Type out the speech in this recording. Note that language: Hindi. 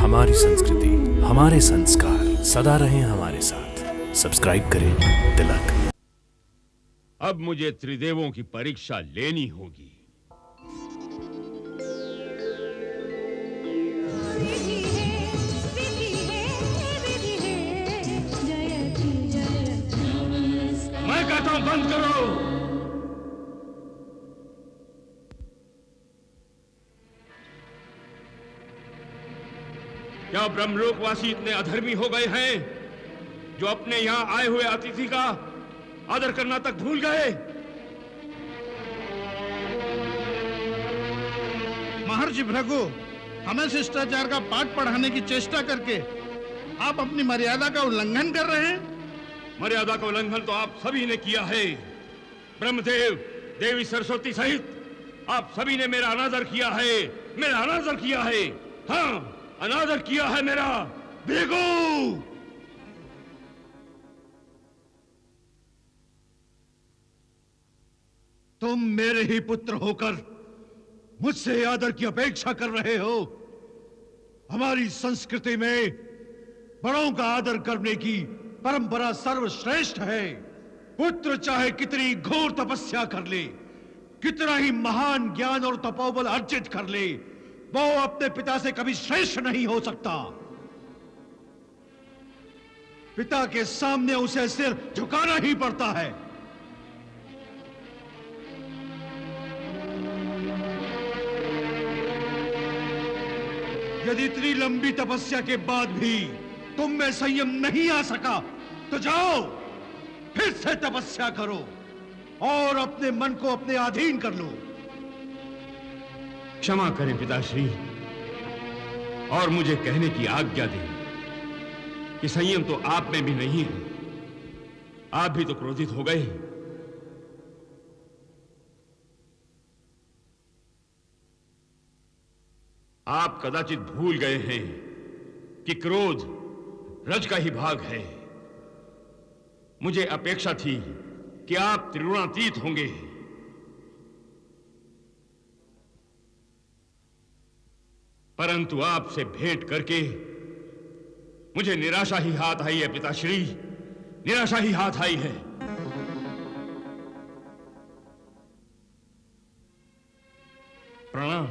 हमारी संस्कृति, हमारे संस्कार सदा रहें हमारे साथ। सब्सक्राइब करें तिलक। अब मुझे त्रिदेवों की परीक्षा लेनी होगी। मैं कहता हूं बंद करो। क्या ब्रह्मलोकवासी इतने अधर्मी हो गए हैं जो अपने यहां आए हुए अतिथि का आदर करना तक भूल गए? महर्षि भृगु, हमें शिष्टाचार का पाठ पढ़ाने की चेष्टा करके आप अपनी मर्यादा का उल्लंघन कर रहे हैं। मर्यादा का उल्लंघन तो आप सभी ने किया है। ब्रह्मदेव, देवी सरस्वती सहित आप सभी ने मेरा अनादर किया है, मेरा अनादर किया है। हाँ, अनादर किया है मेरा। भृगु, तुम मेरे ही पुत्र होकर मुझसे आदर की अपेक्षा कर रहे हो। हमारी संस्कृति में बड़ों का आदर करने की परंपरा सर्वश्रेष्ठ है। पुत्र चाहे कितनी घोर तपस्या कर ले, कितना ही महान ज्ञान और तपोबल अर्जित कर ले, वो अपने पिता से कभी श्रेष्ठ नहीं हो सकता। पिता के सामने उसे सिर झुकाना ही पड़ता है। यदि इतनी लंबी तपस्या के बाद भी तुम में संयम नहीं आ सका तो जाओ, फिर से तपस्या करो और अपने मन को अपने अधीन कर लो। क्षमा करें पिताश्री, और मुझे कहने की आज्ञा दें कि संयम तो आप में भी नहीं है। आप भी तो क्रोधित हो गए। आप कदाचित भूल गए हैं कि क्रोध रज का ही भाग है। मुझे अपेक्षा थी कि आप त्रिगुणातीत होंगे। परंतु आपसे भेंट करके मुझे निराशा ही हाथ आई है पिताश्री, निराशा ही हाथ आई है। प्रणाम।